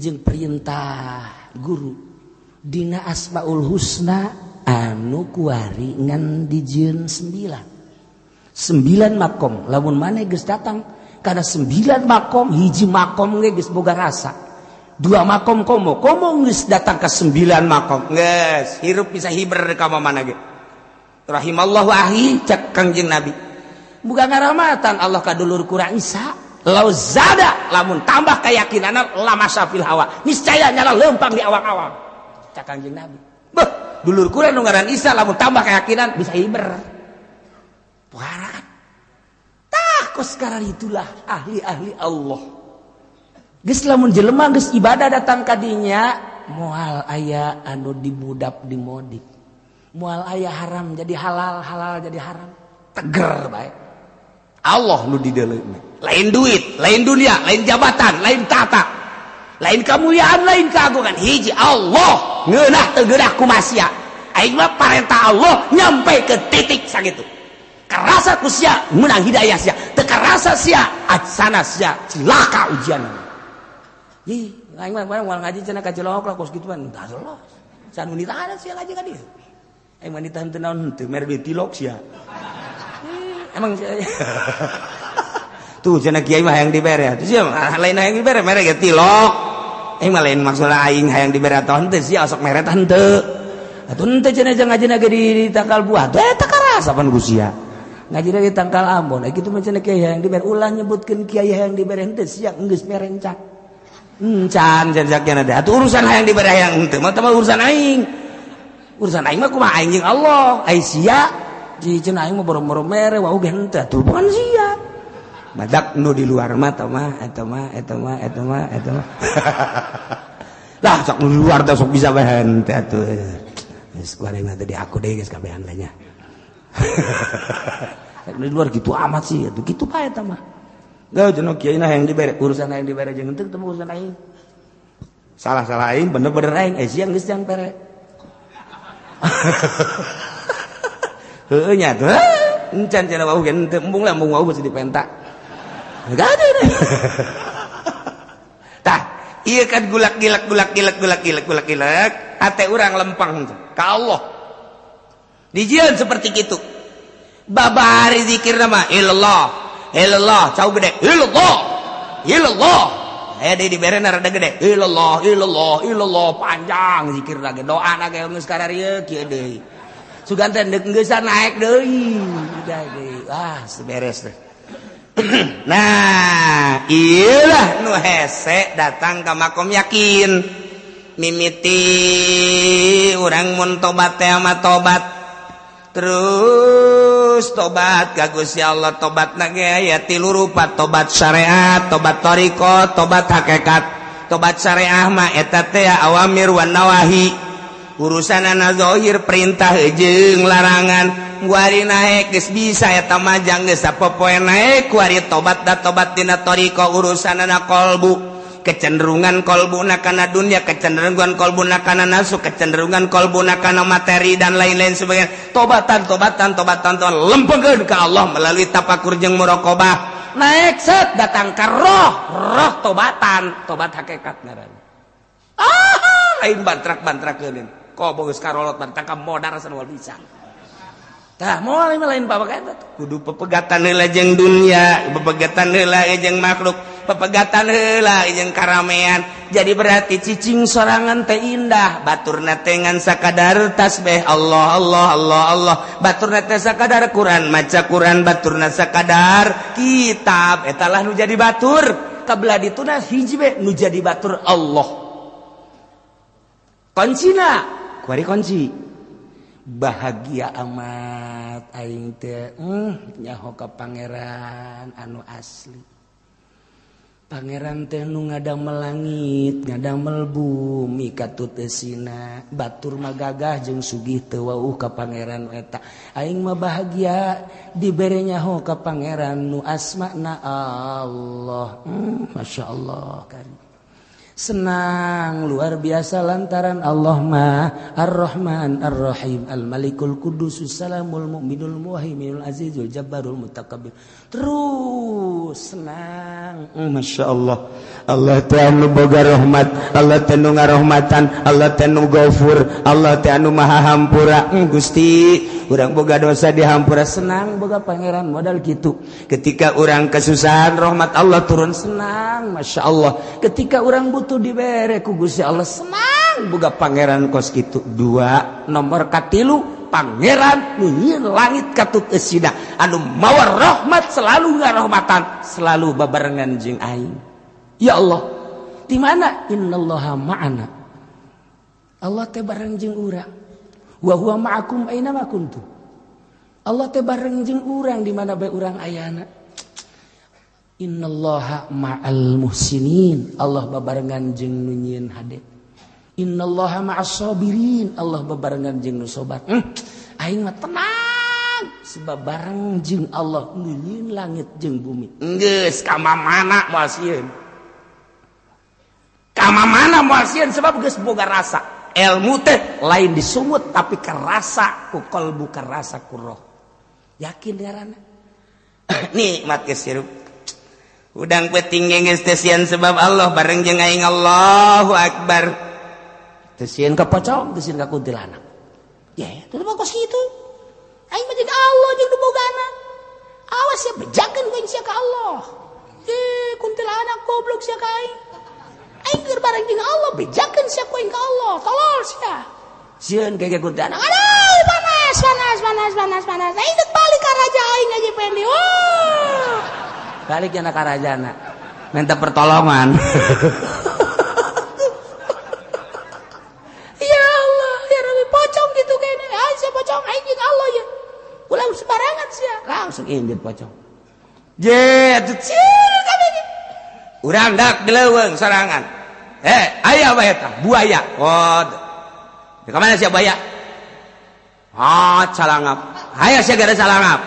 jeung perintah guru. Dina Asmaul Husna anu kuari ngan dijieun 9. 9 makom, lamun maneh geus datang kana 9 makom, hiji makom ge geus boga rasa. 2 makom komo geus datang ka 9 makom. Geus hirup bisa hiber ka mana ge. Rahimallahu ahi cak Kangjeng Nabi. Boga ngaramatan Allah ka dulur kurang Isa. Lau zada lamun tambah keyakinanna lama syafil hawa. Niscaya nyala leumpang di awang-awang. Cak Kangjeng Nabi. Beuh, dulur kurang nu ngaran Isa lamun tambah keyakinan bisa hiber. Puara kan? Tah kos sekarang itulah ahli-ahli Allah. Geus lamun jelema geus ibadah datang ka dinya, moal aya anu dibudap dimodik. Moal aya haram jadi halal, halal jadi haram. Teger bae. Allah nu dideuleuh. Lain duit, lain dunia, lain jabatan, lain tata. Lain kemuliaan, lain keagungan. Hiji Allah ngeunah teu geunah ku masia. Aing mah parentah Allah nyampe ke titik sakitu. Kerasa ku sia menang hidayah sia, teu karasa sia acsana sia cilaka ujian. Ih, aing mah moal ngaji cenah ka Cilongok lah kos kituan tah Allah. Sanu nitahan sia ngaji ka dieu. Aing mah ditahan teu naon teu mere duit tilok sia. Emang tuh cenah kiai mah hayang dibere. Tuh sia lain hayang dibere mere ge tilok. Aing mah lain maksudna aing hayang dibere atoh henteu sia sok mere tah henteu. Atuh henteu cenah ngajina ge di tangkal buah. Teh teu karasa pan ku sia. Ngaji dari tangkal Ambon, gitu macam kiai yang diber ulah nyebutkan kiai yang diber henteu siang geus merencak. Can janjakna ada. Atuh urusan hayang diber hayang henteu mah teh urusan aing. Urusan aing mah kumaha aing jeung Allah. Ai sia di cenah aing mah boro-boro mere wau ge henteu atuh bukan sia. Badak nu di luar mah eta mah. Lah sok nu di luar teh sok bisa bae henteu atuh. Geus kuareng teh di aku deui geus kabehan lah nya. Di luar gitu amat sih itu gitu pae eta mah. Gak cenah kiai na yang dibere urusan yang dibere jeung henteu temu urusan aing. Salah aing bener-bener aing siang geus jang pere. Heueuh nya tuh. Encan cenah wau ge henteu embung lah embung wau mesti dipenta. Gak ada deh. Tah, ieu kan gulak-gilak hate urang lempang ka Allah. Dijieun seperti itu. Babari zikir nama illallah cau gede illallah aya di berena rada gede illallah panjang zikir lagi doa lagi geus kararieu kieu deui sugan teh geus naik deui seberes teh. Nah ieulah nu hese datang ka makom yakin mimiti urang mun tobat teh mah tobat terus tobat ka Gusti Allah. Tobat nage aya 3 rupa, tobat syariat, tobat thariqah, tobat hakikat. tobat syariah mah eta teh awamir wan nawahi urusanana zahir perintah jeung larangan kuari naik geus bisa eta mah jang geus sapopoe naik kuari tobat da tobat dina tariqah urusanana qalbu kecenderungan kolbuna kana dunia, kecenderungan kolbuna kana nafsu, kecenderungan kolbuna kana materi dan lain-lain sebagainya. Tobatan lempengkeun ka Allah melalui tafakur jeung muraqabah. Naik set datang ka roh tobatan, tobat hakikat ngaranna. Lain bantrak-bantrakeun. Kobo geus karolot bantrak ka modar sanwal pisan. Tah moal lain babagaeun kudu pepegatan heula jeung dunia, pepegatan heula jeung makhluk, pepegatan heula jeung karamean. Jadi berarti cicing sorangan teh indah, baturna teh ngan sakadar tasbih Allah. Baturna teh sakadar Quran, maca Quran, baturna sakadar kitab. Eta lah nu jadi batur. Kabelah dituna hiji we nu jadi batur Allah. Kuncina, kuari kunci. Bahagia amat aing teh nyaho ka pangeran anu asli. Pangeran teh nu ngadamel langit, ngadamel bumi katuteusina, batur mah gagah jeung sugih teu wauh ka pangeran eta. Aing mah bahagia dibere nyaho ka pangeran nu asmana Allah. Masyaallah kan. Senang luar biasa lantaran Allah mah Ar-Rahman Ar-Rahim Al-Malikul Qudusus Salamul Mu'minul Muhaiminul Azizul Jabbarul Mutakabbir. Terus senang. Masya Allah. Allah teh anu boga rahmat, Allah teh nu ngarahmatan, Allah teh nu Ghafur, Allah teh anu maha hampura. Gusti, urang boga dosa dihampura, senang boga pangeran modal kitu. Ketika urang kesusahan rahmat Allah turun, senang Masya Allah. Ketika urang butuh dibere ku Gusti Allah, senang boga pangeran kos kitu. Dua nomor katilu pangeran nu nyieun langit katuteusina anu mawa rahmat selalu ngarahmatan selalu babarengan jeung aing. Ya Allah, di mana? Innallaha ma'ana. Allah teh bareng jeung urang. Wa huwa ma'akum aina ma kuntum. Allah teh bareng jeung urang di mana bae urang ayana. Innallaha ma'al muhsinin. Allah babarengan jeung nu nyieun hade. Innallaha ma'as sabirin. Allah babarengan jeung nu sobat. Aing mah tenang sebab bareng jeung Allah nu nyieun langit jeung bumi. Geus ka mana moal sieun. Ka mana moal sieun sebab geus boga rasa. Ilmu teh lain disumut tapi kerasa ku qalbu, kerasa ku roh. Yakin ngaranna. Nikmat geus hirup. Udang peuting geus teh sieun sebab Allah bareng jeung aing Allahu Akbar. Teu sieun ka pocong, teu sieun ka kuntilanak. Ya, teu bagus kitu. Aing mah jeung Allah jeung nu bogana. Awas ya bejakeun ku sia ka Allah. Kuntilanak goblok sia ka aing. Aing keur bareng jeung Allah bejakeun sia ku aing ka Allah. Tolol sia. Sieun ka kuntilanak. Aduh, panas. Aing teu balik ka raja aing aja pendi. Wah. Balik yana ka rajana. Minta pertolongan. Ya Allah, ya Rabbi pocong gitu kene. Ai sia pocong aing jeung Allah ya. Ulah sembarangan sia. Langsung indit pocong. Atuh cil kami. Urang dak dileuweung sorangan. Aya bae eta? Buaya. Oh. Di mana sia buaya? Calangap. Aya sia gara calangap.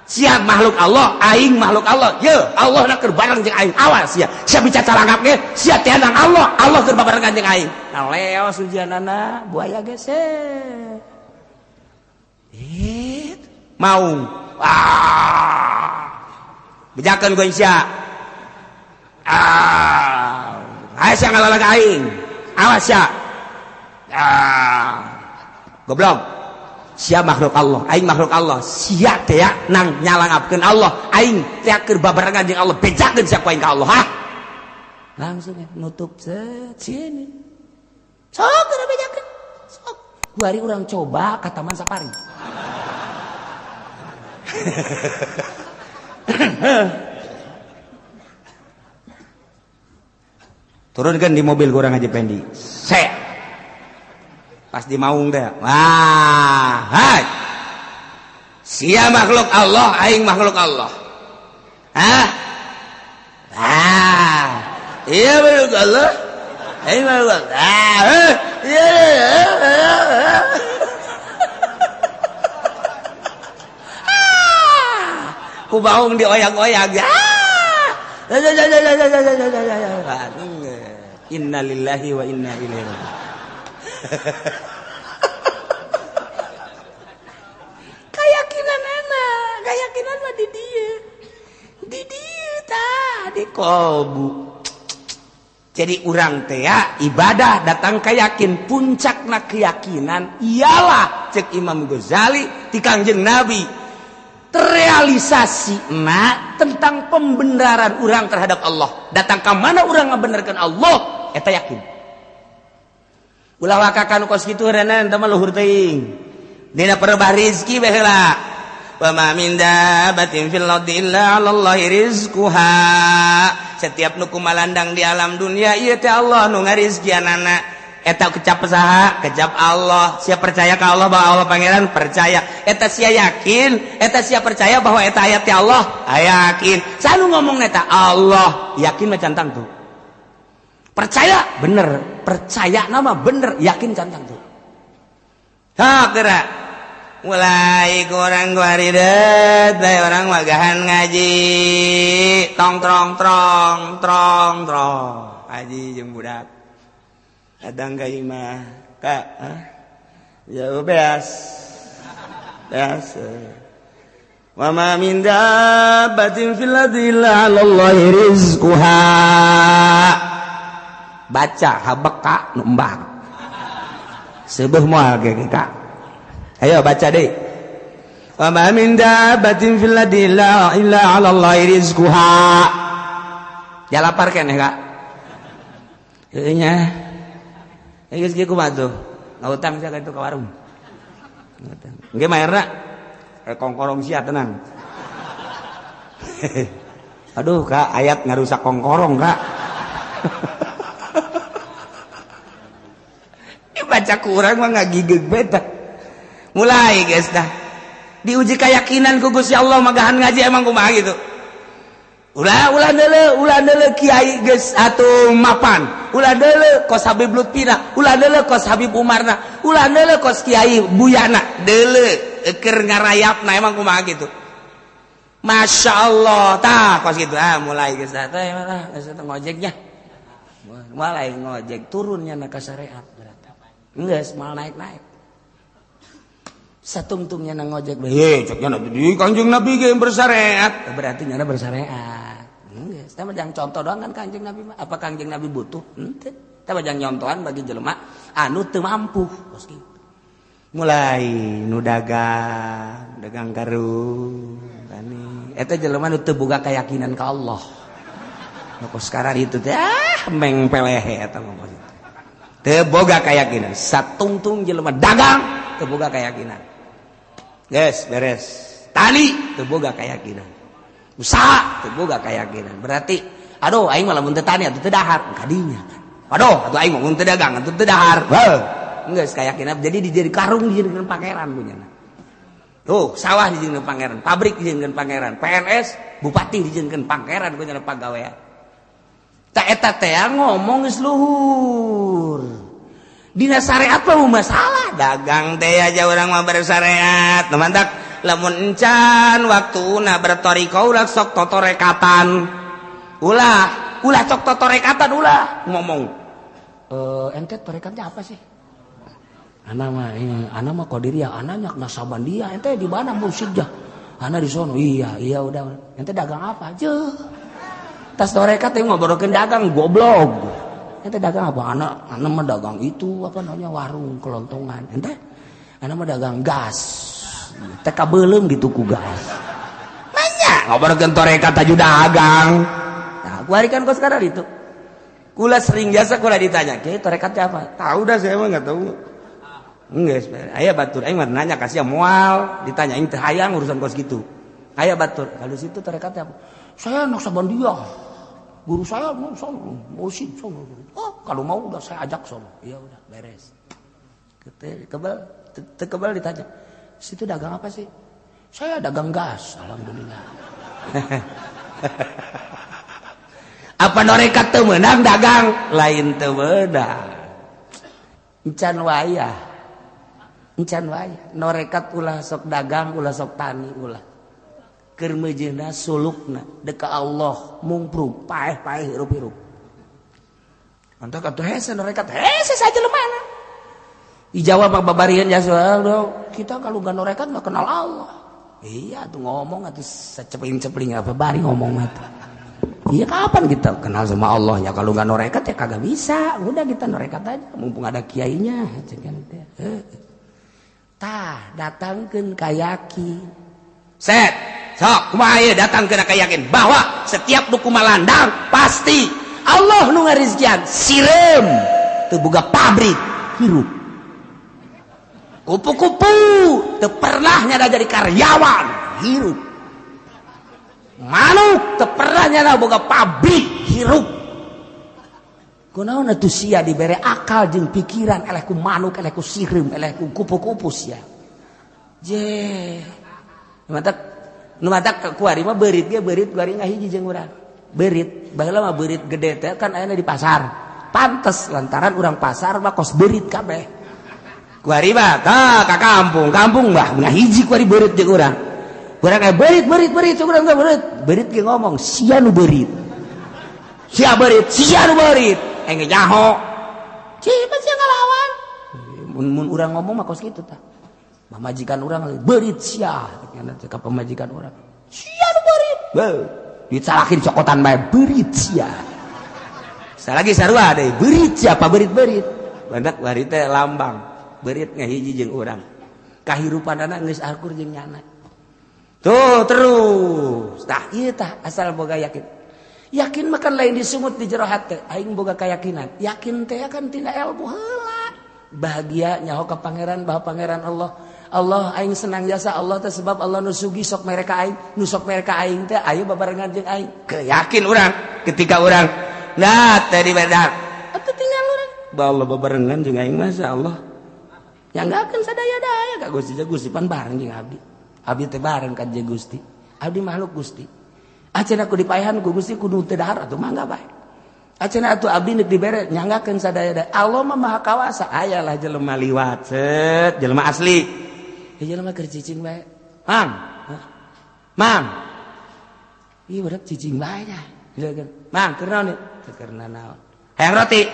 Sia makhluk Allah, aing makhluk Allah. Ye, Allah nak keur bareng jeung aing. Awas sia. Sia bicara calangap ge, sia teh Allah. Allah keur barengan jeung aing. Leo sujanana buaya geus. Mau. Bejakeun ku sia. Aya sia ngalalag aing. Awas sia. Goblok. Sia makhluk Allah, aing makhluk Allah. Sia teh nang nyalangapkeun Allah, aing teh keur babarengan jeung Allah. Bejakeun sia ku aing ka Allah, ha? Langsung nutup sini. Sok keur bejakeun. Sok. Kuari urang coba ka Taman Safari. Turunkan di mobil kurang aja pendi. Pas di maung teh. Wah, hai. Sia makhluk Allah, aing makhluk Allah. Hah? Iya makhluk Allah. Ini makhluk Allah. Iya. Ku baung dioyak-oyak. Inna lillahi wa inna ilaihi raji'un. Keyakinan mah di dieu tah di kolbu. Jadi urang teh ya ibadah datang keyakin, puncakna keyakinan ialah cek Imam Ghazali ti Kangjeng Nabi terrealisasi tentang pembenaran urang terhadap Allah. Datang ke mana urang ngabenerkeun Allah eta yakin. Ulah wakakan kos kitu heureunan teh mah luhur teuing. Dina perebah rezeki bae heula. Wa ma min dabbatin fil ardi illa 'alallahi rizquha. Setiap nu kumalandang di alam dunia ieu teh Allah nu ngarizkianana. Eta kecap saha? Kecap Allah. Sia percaya ka Allah bahwa Allah pangeran percaya. Eta sia yakin, eta sia percaya bahwa eta ayat ti Allah, yakin. Sanu ngomong eta Allah, yakin mah cantang tuh. Percaya bener, percaya nama bener, yakin cantang tuh. Ha geura. Mulai kurang guaridet, bae orang magahan ngaji. Tong trong trong trong trong. Haji jeung budak. Adang ka imah Kak ya beas wa ma min dabbatin fil ardi illa 'alallahi rizquha baca habeka numbang seubeuh moal ge Kak ayo baca deui wa ma min dabbatin fil ardi illa 'alallahi rizquha jalaparkeun Kak heuh nya. Geus kieu kumaha tuh? Ngautang sia kitu ka warung. Nggih maerna kongkorong sia tenang. Aduh Kak, ayat ngarusak kongkorong Kak. Dibaca ku urang mah ngagigeg beta. Mulai geus dah. Diuji keyakinan ku Gusti Allah magahan ngaji emang kumaha gitu. Ulah deuleu kiai geus atuh mapan. Ulah deuleu kos Habib Lutfina, ulah deuleu kos Habib Umarna, ulah deuleu kos Kiai Buyana, deuleu keur ngarayapna emang kumaha gitu. Masyaallah tah kos gitu mulai geus tah geus ngojeknya. Mulai ngojek turunnya na ka syariat berarti. Geus mal naik-naik. Satungtungnya na ngojek bae ceknya di Kanjeng Nabi ge bersyariat, berarti nya bersyariat. Geus teh mah contoh doang kan Kanjeng Nabi mah. Apa Kanjeng Nabi butuh? Henteu. Teh mah nyontohan bagi jelema anu teu mampu. Kos kitu. Mulai nu dagang karung tani. Eta jelema nu teu boga keyakinan ka Allah. Nu kos sekarang itu teh meng pelehe eta mah. Teu boga keyakinan. Satungtung jelema dagang teu boga keyakinan. Guys, beres. Tani teu boga keyakinan. Usaha teu boga keyakinan. Berarti aduh aing mah lamun teu tani atuh teu dahar kadinya kan. Aduh atuh aing mah mun teu dagang atuh teu dahar. Heuh. Geus keyakinan jadi dijadi karung dijadikeun pangeran punyana. Tuh, sawah dijadikeun pangeran, pabrik dijadikeun pangeran, PNS bupati dijadikeun pangeran punyana pagawean. Ta eta teh ngomong geus luhur. Dina syariat mah masalah dagang teh aja urang mah bersyariat. Teman-teman lamun encan waktuna bertoriko ulah sok totorekatan ulah sok totorekatan ulah ngomong ente torekatnya apa sih anak mah qadiriyah anaknya nasabandia ente di mana mursyidnya anak di sono iya udah ente dagang apa aja tas torekat teh ngobrolkeun dagang goblok ente dagang apa anak mah dagang itu apa namanya warung kelontongan ente anak mah dagang gas teka beuleum gitu ku gas. Manya ngobrolkeun torekat aju dagang. Nah, kuarikan kos kada itu. Kula sering biasa kula ditanya, "Kiai torekatnya apa?" Tahu dah saya mah enggak tahu. Geus, aya batur aing mah nanya kasih moal, ditanyain teh hayang urusan kos gitu. Aya batur, kalau situ torekatnya apa? Saya anak Sabandia. Guru saya mau sono, mursyid sono. Oh, kalau mau udah saya ajak sono. Iya udah beres. Kebal ditanya. Situ dagang apa sih? Saya dagang gas, alhamdulillah. Apa norekat teu meunang dagang lain teu meunang. Encan wayah norekat ulah sok dagang ulah sok tani ulah keur meujeuhna sulukna deka Allah mungprug paeh hirup-hirup. Antak atuh hese norekat hese saja lemana. Dijawab babarian ya kita kalau gak norekat mah kenal Allah. Iya tuh ngomong atuh sacepling-cepling apa bari ngomong mah. Iya kapan kita kenal sama Allah ya kalau gak norekat ya kagak bisa. Udah kita norekat aja mumpung ada kiainya. Tah datangkeun ka yakin. Set, sok kumaha ieu datangkeun ka yakin bahwa setiap nu kumalandang pasti Allah nu ngarizkian sireum teu boga pabrik hirup. Kupu-kupu teu pernah nyada jadi karyawan hirup. Manuk teu pernah nyada boga pabrik hirup. Kunaon atuh sia dibere akal jeung pikiran eleh ku manuk eleh ku sireum eleh ku kupu-kupu sia. Je. Nu matak kuari mah beurit ge beurit kuari ngahiji jeung urang. Beurit baheula mah beurit gede teh kan aya di pasar. Pantes lantaran urang pasar mah kos beurit kabeh. Kuari mah tah ka kampung mah ngahiji kuari beurit jeung urang. Urang kayak beurit urang teh beurit ge ngomong sia nu beurit. Sia nu beurit. Engge nyaho. Cih pasti ngalawan. Mun urang ngomong mah kos kitu tah. Pamajikan urang beurit sia ka pamajikan urang. Sia nu beurit. Dicalakin cokotan bae beurit sia. Salagi sarua deui beurit siapa beurit. Bandak bari teh lambang. Beurit ngahiji jeung urang. Kahirupanana geus akur jeung nyana. Tuh terus. Tah ieu tah asal boga yakin. Yakin makan lain disumut di jero hate aing boga keyakinan. Yakin teh kan tina ilmu heula. Bahagia nyaho ka pangeran bahwa pangeran Allah aing senang jasa Allah teh sebab Allah nu sugi sok mereka aing nu sok mereka aing teh aya babarengan jeung aing. Keyakin urang ketika urang nah teh di bedak atuh tinggal urang ba Allah babarengan jeung aing masyaallah. Nyanggakeun sadaya-daya ka Gusti pan bareng jeung abdi. Abdi teh bareng ka jeung Gusti. Abdi makhluk Gusti. Acenah ku dipaehan ku Gusti kudu teu dahar atuh mangga bae. Acenah atuh abdi neuk dibere nyanggakeun sadaya-daya. Allah mah maha kawasa. Ayalah jelema liwat set jelema asli. Ya jelema keur cicing bae. Mam. Ieu budak cicing bae nya. Mang keur naon ieu? Keur naon? Hayang roti.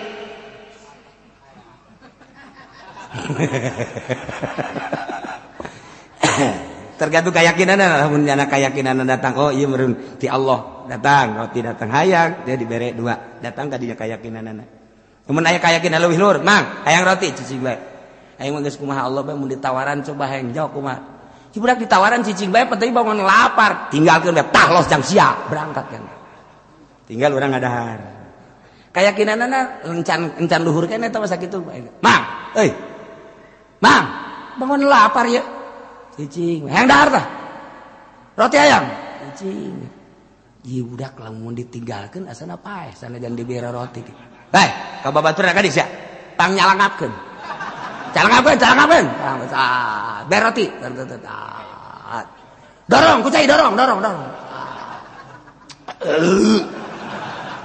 Tergantung keyakinanna lamun nyana keyakinanna datang oh ieu meureun ti Allah datang roti datang hayang dia dibere 2 datang ka dinya keyakinanna. Mun aya keyakinan leuwih luhur mang hayang roti cicing bae. Aing mah geus kumaha Allah bae mun ditawaran coba hayang jawab kumaha. Ci budak ditawaran cicing bae penting bangun lapar tinggalkeun bae tah los jang sia berangkat kan. Tinggal urang ngadahar. Keyakinanna encan luhur keneh eta masa kitu. Mang, euy. Mang, bangun lapar ya. Cicing, hayang dahar tah. Roti hayang. Cicing. Ieu budak lamun ditinggalkeun asana paeh sanajan dibere roti. Hei, ka babaturan ka dieu sia. Pang nyalangapkeun. Calangapkeun. Ber roti. Dorong, kucai dorong.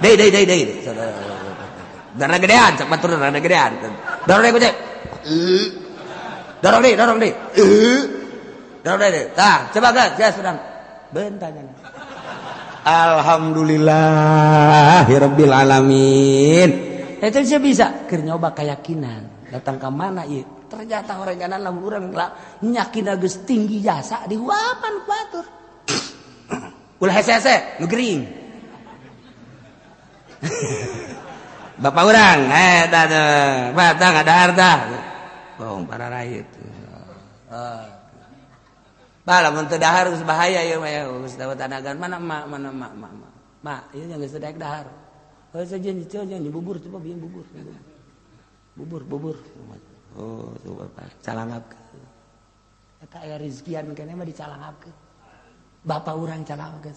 Dei. Darna gedean, cak baturan rada gedean. Dorong deh kucai. Dorong deh. Dorong deh. Tah, coba gas, sedang. Bentanya. Alhamdulillahirabbil alamin. Eta sih bisa keur nyoba keyakinan. Datang ka mana ieu? Ternyata horenganan lamun urang nyakin geus tinggi jasa dihuapan ku batur. Ulah hese-hese nu gering. Bapak urang, batang ada harta. Bohong para rakyat. Lamun teu dahar geus bahaya ieu mah ya geus dawet anagan mana mak. Mak, ieu geus teu daek dahar. Heuh sajen bubur coba bieu bubur. Bubur. Oh, tuh Bapak calangapkeun. Eta aya rezkian keneh mah dicalangapkeun. Bapak urang calangapkeun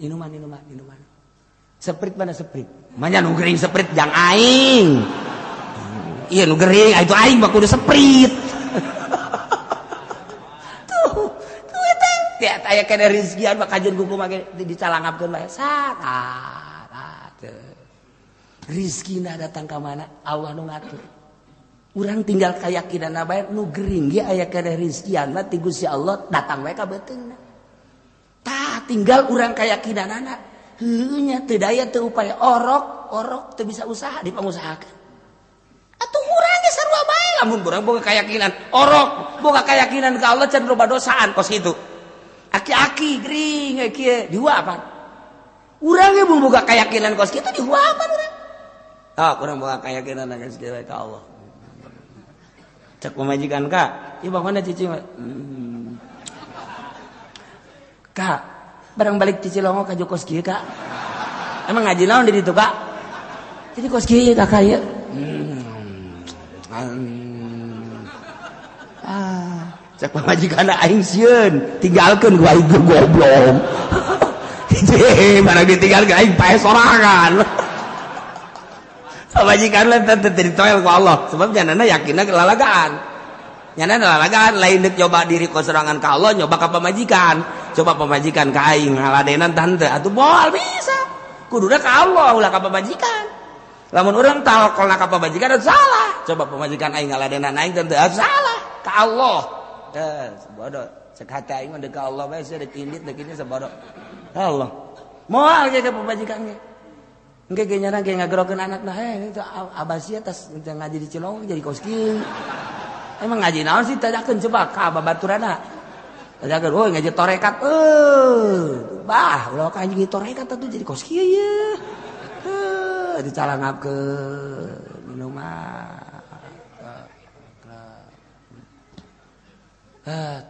inuman. Seprit mana seprit? Manya nu gering seprit jang aing. Iya nu gering itu aing mah kudu seprit. Tuh eta aya keneh rezkian mah kajen kuku mah dicalangapkeun bae. rizkina datang ke mana Allah nu ngatur. Urang tinggal keyakinan bae nu gering ge aya kada rizkian mah ti Gusti Allah datang wae ka beuteungna. Tah tinggal urang keyakinanana heueuh nya teu daya teu upaya orok teu bisa usaha dipangusahakeun. Atuh urang ge sarua bae lamun urang boga keyakinan orok, boga keyakinan ka Allah can loba dosaan kos kitu. Aki-aki gering kieu dihuapan. Urang ge mun boga keyakinan kos kitu dihuapan urang. Urang boga keyakinan geus dewe ka Allah. Cek pemajikan Kak, ieu bagaimana cicing? Kak, barang balik cici longo ka jokos kieu Kak. Emang ngaji naon di ditu Kak? Jadi kos kieu Kakak ieu. Cek pemajikan aing sieun, tinggalkeun ku aing goblok. Hiji barang ditinggalkeun aing pae sorangan. Pamajikan lah tetep ditoel ku Allah sebab janana yakinna lalagaan. Janana lalagaan lain deuk nyoba diri ku sorangan ka Allah nyoba ka pamajikan. Coba pamajikan ka aing ngaladenan tante atuh moal bisa. Kuduna ka Allah ulah ka pamajikan. Lamun urang tawakkalna ka pamajikan salah. Coba pamajikan aing ngaladenan aing tante salah ka Allah. Sebodoh cek hati aing mah deuk ka Allah bae deuk indit deuk ini sebodoh. Allah. Moal ge ka pamajikan ge. Engke ge nyana ge ngagerokeun anakna itu abah sia tas ngaji di Cilong jadi kos kieu. Emang ngaji naon sih tadakeun coba ka babaturana. Tadakeun oh ngaji torekat bah ulah ka ngaji torekat atuh jadi kos kieu ye. Dicalangapkeun minuman.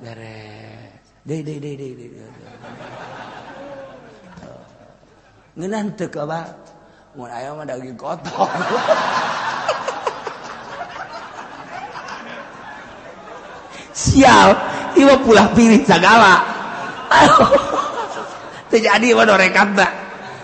Beres. Deui. Ngeunaan teu ka Abah. Mun aya mah daging kotor. Sial, ieu pulah pilih sagala. Teu jadi mah dorekat da.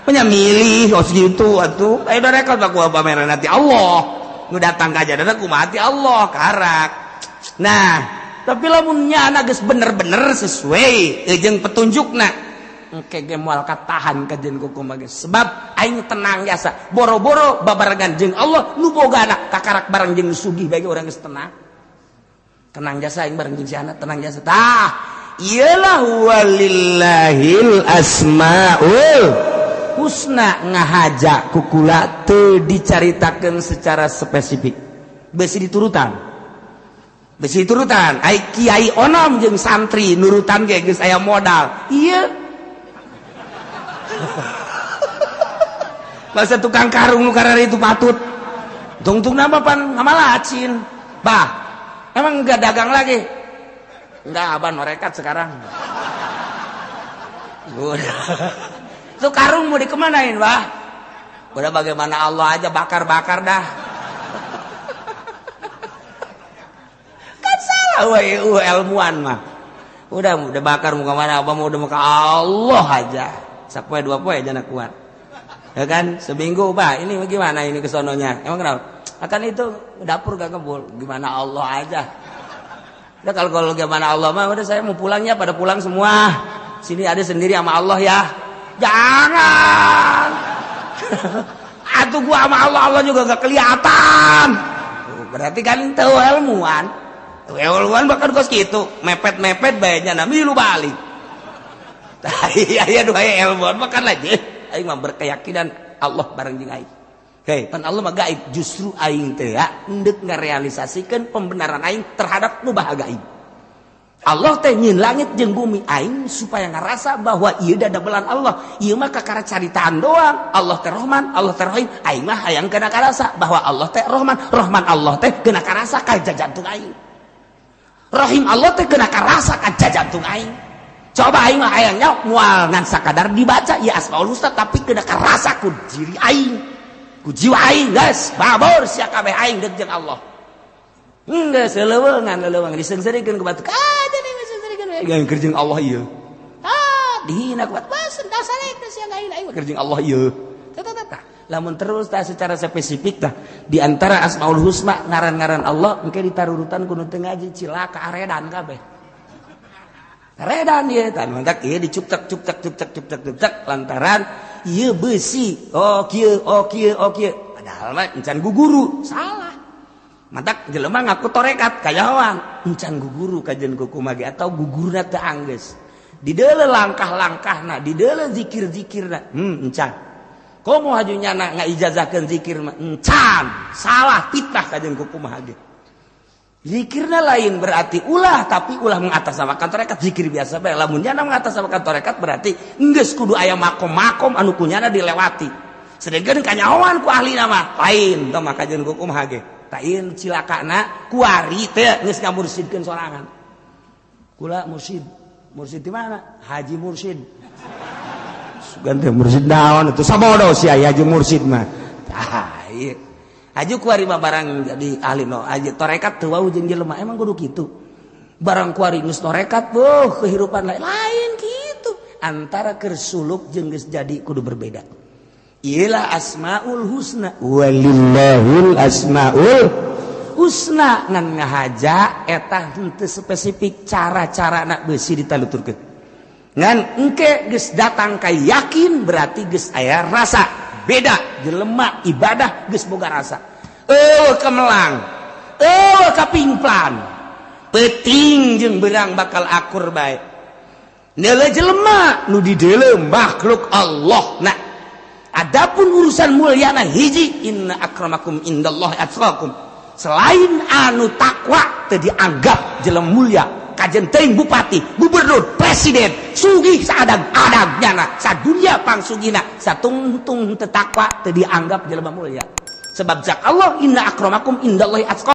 Nya milih kos kitu atuh. Aya dorekat mah ku pameran hati Allah. Nu datang ka jadana kumaha hati Allah karak. Nah, tapi lamun nyana geus bener-bener sesuai jeung petunjukna engke ge moal katahan ka jeung kumaha geus sebab aing tenang jasa boro-boro babarengan jeung Allah nu boga anak kakarak bareng jeung sugih bae urang geus tenang jasa aing bareng jeung si anak tenang jasa tah iyalah walillahil asmaul husna ngahaja kukula teu dicaritakeun secara spesifik beusi diturutan ai kiai onom jeung santri nurutan ge geus aya modal ieu masa tukang karung nu karare itu patut tungtung nama pan ngamalacin bah emang enggak dagang lagi enggak abah norekat sekarang itu karung mau dikemanain bah udah bagaimana Allah aja bakar-bakar dah kan salah ilmuwan mah udah bakar mau kemana abah mau udah mau ke Allah aja sapoe dua poe jana kuat ya kan seminggu bah ini gimana ini kesononya emang kenapa akan itu dapur gak kebul gimana Allah aja udah kalau gimana Allah mah udah saya mau pulangnya pada pulang semua sini ada sendiri sama Allah ya jangan atuh gua sama Allah juga gak kelihatan berarti kan tahu ilmuwan bahkan kos gitu mepet baiknya nami lu balik iya doa ilmuwan makan lagi aing mah berkeyakinan Allah bareng jeung aing. Hei, pan Allah mah gaib, justru aing teh hendeuk ngarealisasikeun pembenaran aing terhadap nu bahagia gaib. Allah teh nyieun langit jeung bumi aing supaya ngarasa bahwa ieu dadabelan Allah. Ieu mah kakara caritaan doang. Allah teh Rahman, Allah teh Rahim. Aing mah hayang kana karasa bahwa Allah teh Rahman, Rahman Allah teh geuna karasa ka jantung aing. Rahim Allah teh geuna karasa ka jantung aing. Coba aing mah hayangnya moal ngan sakadar dibaca ya Asmaul Husna tapi kena karasa ku diri aing ku jiwa aing geus babor sia kabeh aing deuk jeung Allah geus leuweungan disengseurekeun ku batu jadi disengseurekeun we keur jeung Allah ieu dihina ku batu basen dasarek sia aing keur jeung Allah ieu tah lamun terus tah secara spesifik tah di antara Asmaul Husna ngaran-ngaran Allah engke ditarurutan ku nu teu ngaji cilaka aredan kabeh redan ya tan mantak ieu dicuktek lantaran ieu besi kieu padahal mah encan guguru salah matak jelema ngaku torekat kayawan encan guguru kajen kumaha ge atau guguruna teu anggeus di deuleu langkah-langkahna di deuleu zikir-zikirna encan komo haju nyana ngaijazahkeun zikir mah encan salah fitnah kajen kumaha ge zikirna lain berarti ulah tapi ulah mengatasnamakan tarekat zikir biasa bae lamun nyana mengatasnamakan tarekat berarti geus kudu aya makom-makom anu kunyana dilewati sedengkeun kanyahoan ku ahli nama lain tah maka jeung kumaha ge tain cilakana kuari teh geus ngamursidkeun sorangan kula mursid di mana Haji Mursid sugan teh mursid naon atuh sabodo sia Haji Mursid mah ieu aju kuari mah barang jadi ahli no aja torekat teu wau jeung jelema emang kudu kitu barang kuari geus torekat kehidupan lain kitu antara keur suluk jeung geus jadi kudu berbeda ialah asmaul husna walillahul asmaul husna ngan ngahaja eta henteu spesifik cara-carana beusi ditaluturkeun ngan engke geus datang ka yakin berarti geus aya rasa beda jelema ibadah geus boga rasa kemelang kapimplan peuting jeung beurang bakal akur bae neuleuh jelema nu di deuleu makhluk Allah nah adapun urusan mulyana hiji inna akramakum indallahi atqakum selain anu takwa teu dianggap jelema mulia kajen teuing bupati gubernur presiden sugih saadag-adagnyana sadunya pangsugina satungtung teu takwa teu dianggap jelema mulia sebab jak Allah inna akramakum indallahi atqakum